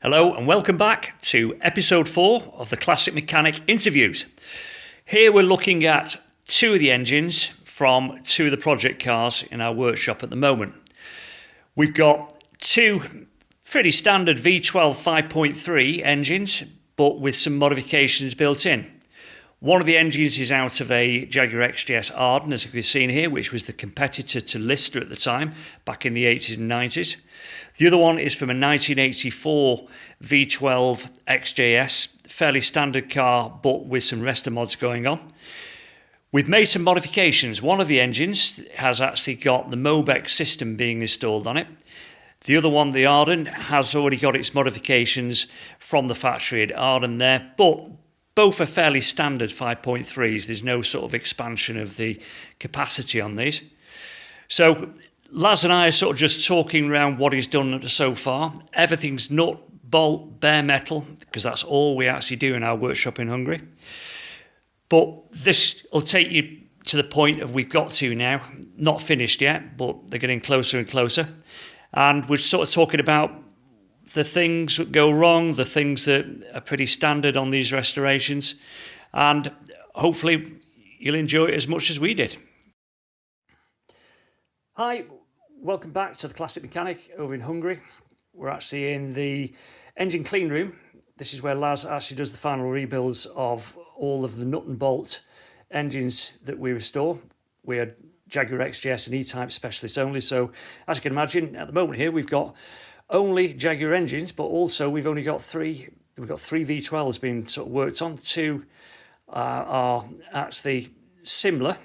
Hello and welcome back to episode 4 of the Classic Mechanic interviews. Here we're looking at two of the engines from two of the project cars in our workshop at the moment. We've got two pretty standard V12 5.3 engines, but with some modifications built in. One of the engines is out of a Jaguar XJ-S Arden, as we've seen here, which was the competitor to Lister at the time, back in the 80s and 90s. The other one is from a 1984 V12 XJ-S, fairly standard car, but with some rest of mods going on. We've made some modifications. One of the engines has actually got the Mobex system being installed on it. The other one, the Arden, has already got its modifications from the factory at Arden there, but both are fairly standard 5.3s. There's no sort of expansion of the capacity on these. So Laz and I are sort of just talking around what he's done so far. Everything's nut, bolt, bare metal, because that's all we actually do in our workshop in Hungary. But this will take you to the point of we've got to now. Not finished yet, but they're getting closer and closer. And we're sort of talking about the things that go wrong, the things that are pretty standard on these restorations, and hopefully you'll enjoy it as much as we did. Hi, welcome back to the Classic Mechanic over in Hungary. We're actually in the engine clean room. This is where Laz actually does the final rebuilds of all of the nut and bolt engines that we restore. We're Jaguar XJ-S and E-Type specialists only, so as you can imagine, at the moment here we've got only Jaguar engines, but also we've only got three V12s being sort of worked on. Two are actually similar.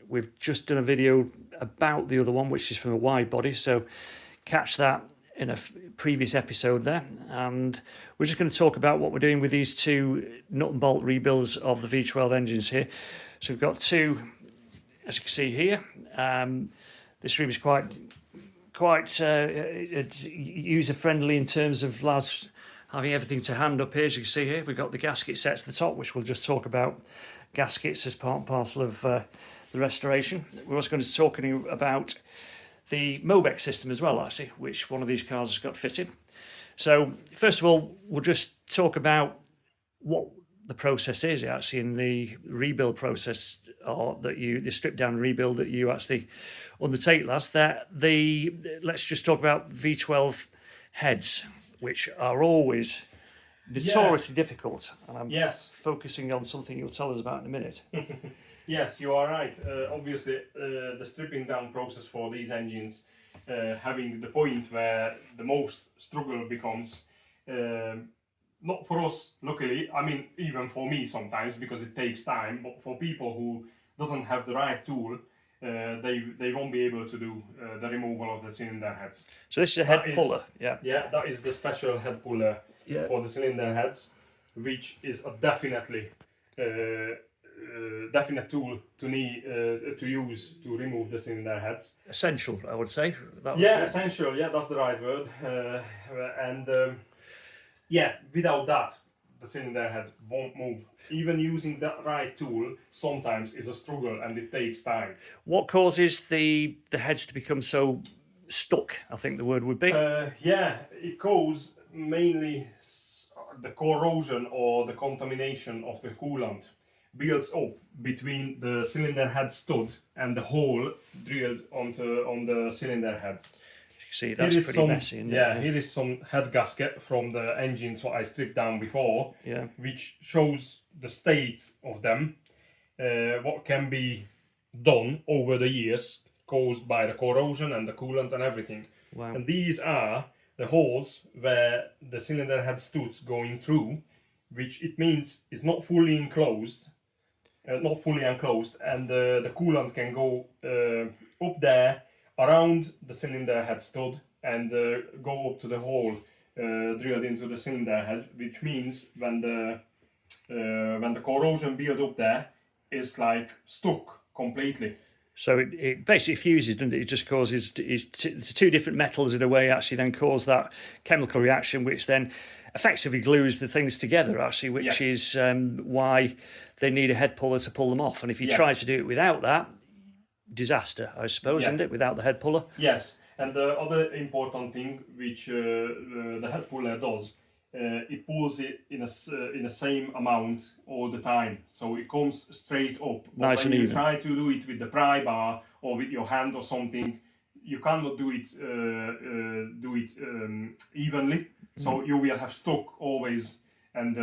We've just done a video about the other one, which is from a wide body, so catch that in a previous episode there. And we're just going to talk about what we're doing with these two nut and bolt rebuilds of the V12 engines here. So we've got two, as you can see here. This room is quite user-friendly in terms of Laz having everything to hand up here. As you can see here, we've got the gasket sets at the top, which we'll just talk about gaskets as part and parcel of the restoration. We're also going to be talking about the Mobex system as well, actually, which one of these cars has got fitted. So first of all, we'll just talk about what the process is actually in the rebuild process, or that the strip down rebuild that you actually undertake, Laz. Let's just talk about V12 heads, which are always notoriously difficult. And I'm focusing on something you'll tell us about in a minute. Yes, you are right. Obviously, the stripping down process for these engines, having the point where the most struggle becomes, not for us, luckily, I mean, even for me sometimes, because it takes time, but for people who doesn't have the right tool, they won't be able to do the removal of the cylinder heads. So this is a head puller, yeah? Yeah, that is the special head puller for the cylinder heads, which is a definite tool to use to remove the cylinder heads. Essential, I would say. Essential. Yeah, that's the right word. Without that, the cylinder head won't move. Even using that right tool sometimes is a struggle, and it takes time. What causes the heads to become so stuck, I think the word would be? It causes mainly the corrosion or the contamination of the coolant builds up between the cylinder head stud and the hole drilled on the cylinder heads. See, that's pretty messy, isn't it? Here is some head gasket from the engines what I stripped down before, which shows the state of them, what can be done over the years caused by the corrosion and the coolant and everything. Wow. And these are the holes where the cylinder head studs going through, which it means is not fully enclosed, and the coolant can go up there around the cylinder head stud and go up to the hole drilled into the cylinder head, which means when the corrosion build up there is like stuck completely. So it basically fuses, doesn't it? It just causes two different metals in a way actually then cause that chemical reaction, which then effectively glues the things together actually, which is why they need a head puller to pull them off. And if you try to do it without that, disaster, I suppose, isn't it? Without the head puller. Yes, and the other important thing which the head puller does it pulls it in the same amount all the time, so it comes straight up. But Nice when and you even. try to do it with the pry bar or with your hand or something, you cannot do it evenly. So you will have stuck always and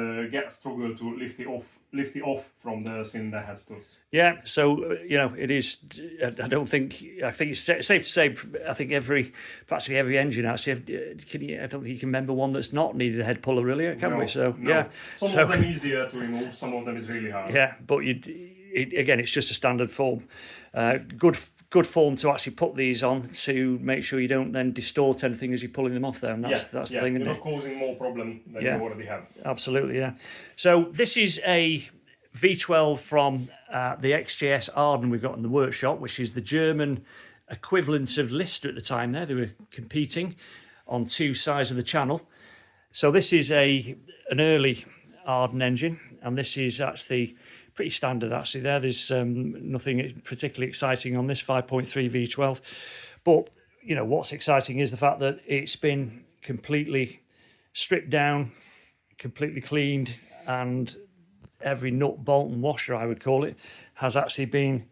struggle to lift it off from the cylinder head studs. Yeah, so it is. I don't think. I think it's safe to say. I think practically every engine actually. I don't think you can remember one that's not needed a head puller, really, can we? So No. yeah, Some of them easier to remove. Some of them is really hard. yeah, but again, it's just a standard form. Good form to actually put these on to make sure you don't then distort anything as you're pulling them off there, and that's the thing. You're not causing more problem than you already have. Absolutely, yeah. So this is a V12 from the XJ-S Arden we've got in the workshop, which is the German equivalent of Lister at the time there. They were competing on two sides of the channel. So this is an early Arden engine, and this is actually pretty standard actually there. There's nothing particularly exciting on this 5.3 V12. But, what's exciting is the fact that it's been completely stripped down, completely cleaned, and every nut, bolt and washer, I would call it, has actually been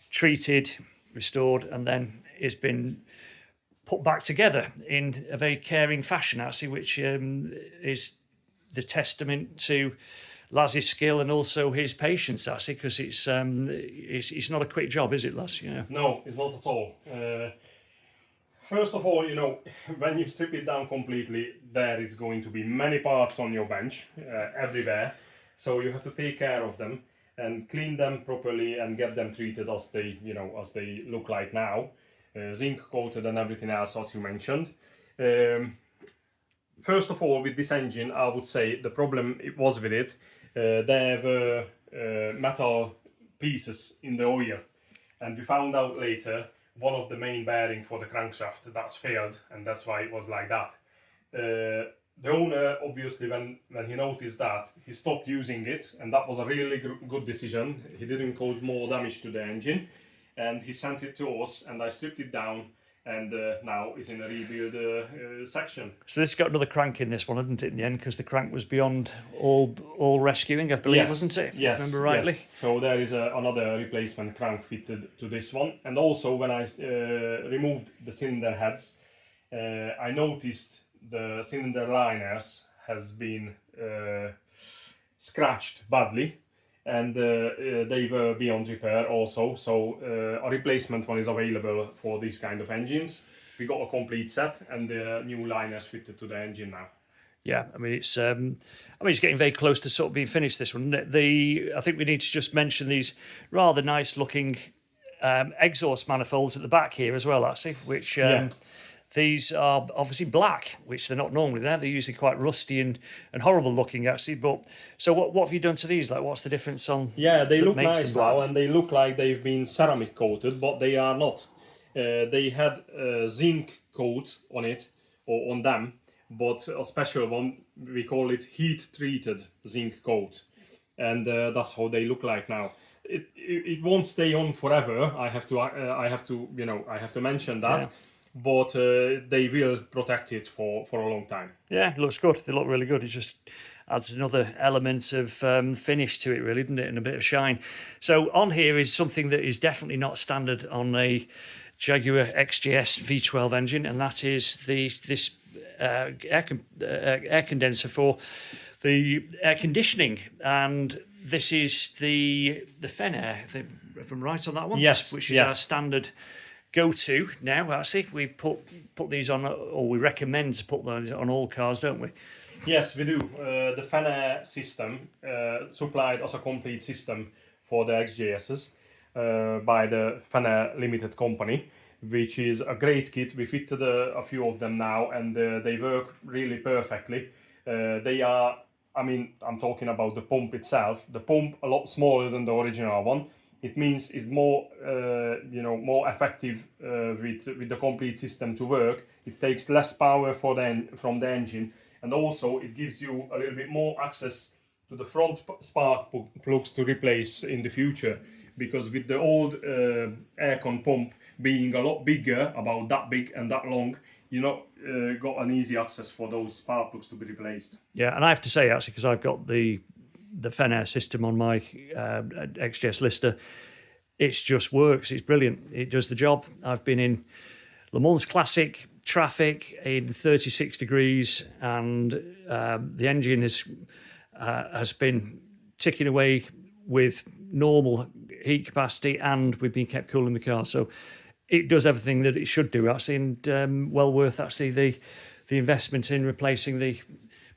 treated, restored, and then it's been put back together in a very caring fashion, actually, which is the testament to Laz's skill and also his patience, actually, because it's not a quick job, is it, Laz? No, it's not at all. First of all, when you strip it down completely, there is going to be many parts on your bench everywhere. So you have to take care of them and clean them properly and get them treated as they look like now, zinc coated and everything else, as you mentioned. First of all, with this engine, I would say the problem it was with it. There were metal pieces in the oil, and we found out later one of the main bearing for the crankshaft that's failed, and that's why it was like that. The owner, obviously, when he noticed that, he stopped using it, and that was a really good decision. He didn't cause more damage to the engine, and he sent it to us, and I stripped it down, and now it's in a rebuild section. So this got another crank in this one, hasn't it, in the end, because the crank was beyond all rescuing, I believe, wasn't it? Yes, if I remember rightly. Yes. So there is another replacement crank fitted to this one, and also when I removed the cylinder heads, I noticed the cylinder liners has been scratched badly, and they were beyond repair also. So a replacement one is available for these kind of engines. We got a complete set, and the new liners fitted to the engine now. Yeah, it's getting very close to sort of being finished, this one. I think we need to just mention these rather nice looking exhaust manifolds at the back here as well, actually, which these are obviously black, which they're not normally there. They're usually quite rusty and horrible looking, actually. But so what have you done to these? Like, what's the difference on? Yeah, they look nice now, and they look like they've been ceramic coated, but they are not. They had a zinc coat on it, or on them, but a special one, we call it heat treated zinc coat, and that's how they look like now. It won't stay on forever. I have to mention that. Yeah. But they will protect it for a long time. Yeah, it looks good. They look really good. It just adds another element of finish to it, really, doesn't it? And a bit of shine. So on here is something that is definitely not standard on a Jaguar XJ-S V12 engine, and that is this air condenser for the air conditioning. And this is the Fenair, if I'm right on that one. Yes, which is our standard go-to now. Actually, we put these on, or we recommend to put those on all cars, don't we? Yes, we do. The Fenair system supplied as a complete system for the XJ-Ss by the Fenair Limited Company, which is a great kit. We fitted a few of them now, and they work really perfectly. They are, I'm talking about the pump itself. The pump a lot smaller than the original one. It means it's more, more effective with the complete system to work. It takes less power from the engine, and also it gives you a little bit more access to the front spark plugs to replace in the future. Because with the old aircon pump being a lot bigger, about that big and that long, you not got an easy access for those spark plugs to be replaced. Yeah, and I have to say actually, because I've got the Fenair system on my XJ-S Lister, it just works. It's brilliant. It does the job. I've been in Le Mans Classic traffic in 36 degrees, and the engine has been ticking away with normal heat capacity, and we've been kept cool in the car. So it does everything that it should do, actually, and well worth actually the investment in replacing the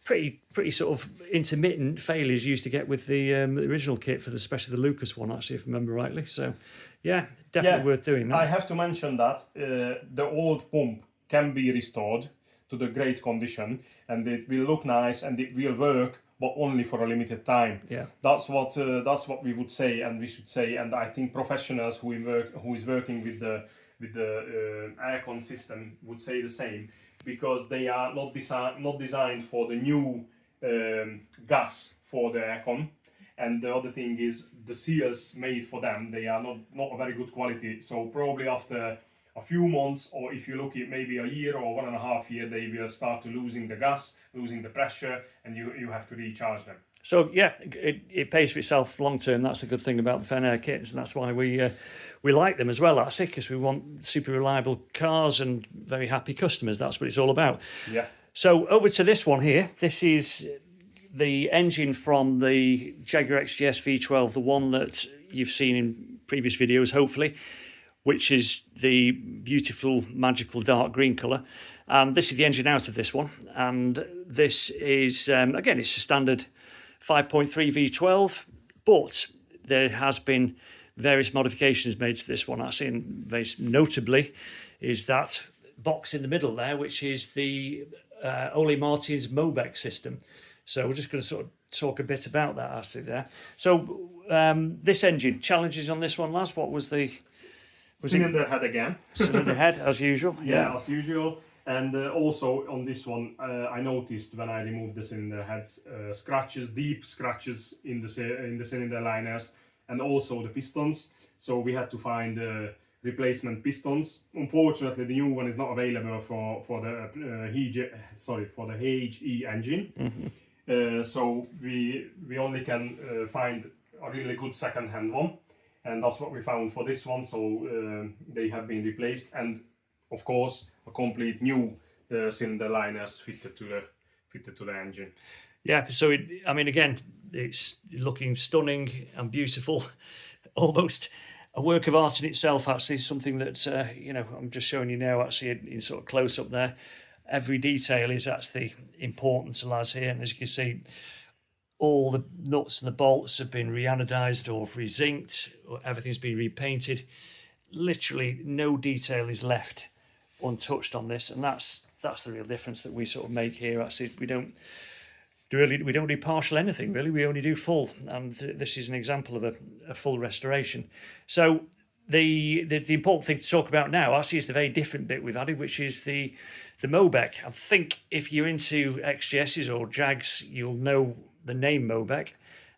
pretty sort of intermittent failures you used to get with the original kit, for especially the Lucas one, actually, if I remember rightly. So yeah, definitely worth doing that. I have to mention that the old pump can be restored to the great condition, and it will look nice and it will work, but only for a limited time. Yeah, that's what we would say, and we should say, and I think professionals who is working with the aircon system would say the same, because they are not designed for the new gas for the aircon. And the other thing is the seals made for them, they are not a very good quality. So probably after a few months, or if you look at maybe a year or 1.5 years, they will start to losing the gas, losing the pressure, and you have to recharge them. So yeah, it pays for itself long term. That's a good thing about the Fenair kits, and that's why we like them as well, actually, because we want super reliable cars and very happy customers. That's what it's all about. Yeah. So over to this one here. This is the engine from the Jaguar XJ-S V12, the one that you've seen in previous videos, hopefully, which is the beautiful, magical dark green colour. And this is the engine out of this one. And this is, again, it's a standard 5.3 V12, but there has been various modifications made to this one, actually, and very notably is that box in the middle there, which is the Ole Martin Mobeck system. So we're just going to sort of talk a bit about that, actually, there. So this engine, challenges on this one, Laz, what was the... Cylinder head again. Cylinder head, as usual. Yeah, as usual. And also on this one, I noticed when I removed the cylinder heads, scratches, deep scratches in the cylinder liners, and also the pistons. So we had to find replacement pistons. Unfortunately, the new one is not available for the HE engine. Mm-hmm. So we only can find a really good second-hand one, and that's what we found for this one. So they have been replaced, and of course a complete new cylinder liners fitted to the engine. Yeah, so I mean, again, it's looking stunning and beautiful, almost a work of art in itself. Actually, something that I'm just showing you now, actually in sort of close up there. Every detail is actually important to lads here, and as you can see, all the nuts and the bolts have been reanodized or re-zinced, or everything's been repainted. Literally no detail is left untouched on this, and that's the real difference that we sort of make here. Actually, we don't do partial anything, really. We only do full, and this is an example of a full restoration. So the important thing to talk about now actually is the very different bit we've added, which is the Mobeck. I think if you're into XJ-Ss or Jags, you'll know the name Mobeck,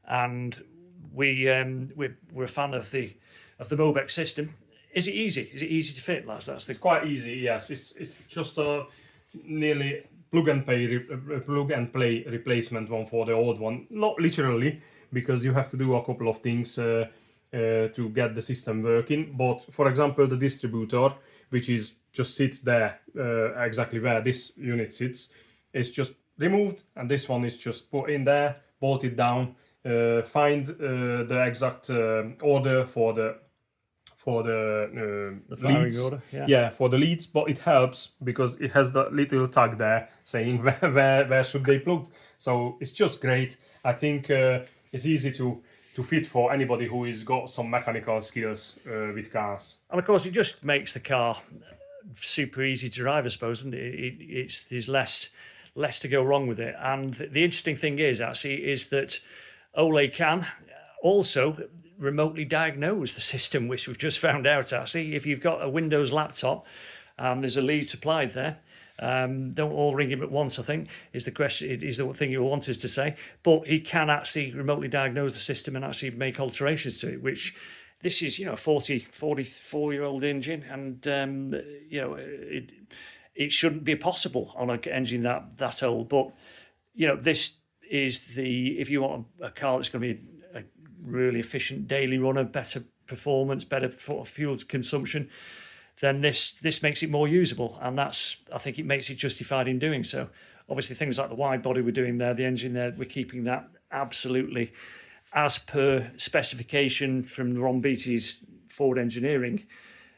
and we're a fan of the Mobeck system. Is it easy? Is it easy to fit, lads? It's quite easy. Yes, it's just a nearly plug and play replacement one for the old one. Not literally, because you have to do a couple of things to get the system working. But for example, the distributor, which is just sits there exactly where this unit sits, is just removed, and this one is just put in there, bolted down. Find the exact order for the leads. Order, for the leads, but it helps because it has the little tag there saying where should they plug. So it's just great. I think it's easy to fit for anybody who has got some mechanical skills with cars. And of course, it just makes the car super easy to drive, I suppose, and there's less to go wrong with it. And the interesting thing is that Ole can also remotely diagnose the system, which we've just found out. Actually, if you've got a Windows laptop, there's a lead supplied there. Don't all ring him at once, I think, is the question, is the thing you want us to say. But he can actually remotely diagnose the system and actually make alterations to it, which this is, a 44-year-old engine, and, it shouldn't be possible on an engine that old. But this is if you want a car that's going to be a really efficient daily runner, better performance, better fuel consumption, then this makes it more usable, and I think it makes it justified in doing so. Obviously, things like the wide body we're doing there, the engine there, we're keeping that absolutely as per specification from Ron Beatty's Ford Engineering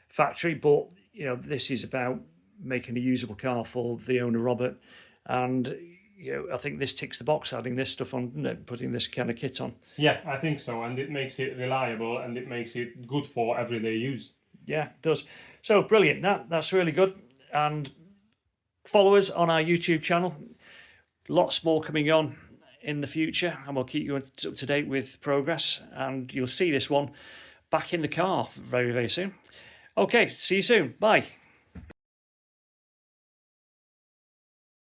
factory. But this is about making a usable car for the owner, Robert, and I think this ticks the box, adding this stuff on, putting this kind of kit on. Yeah, I think so, and it makes it reliable and it makes it good for everyday use. Yeah, it does. So brilliant. That's really good. And follow us on our YouTube channel. Lots more coming on in the future, and we'll keep you up to date with progress. And you'll see this one back in the car very, very soon. Okay, see you soon. Bye.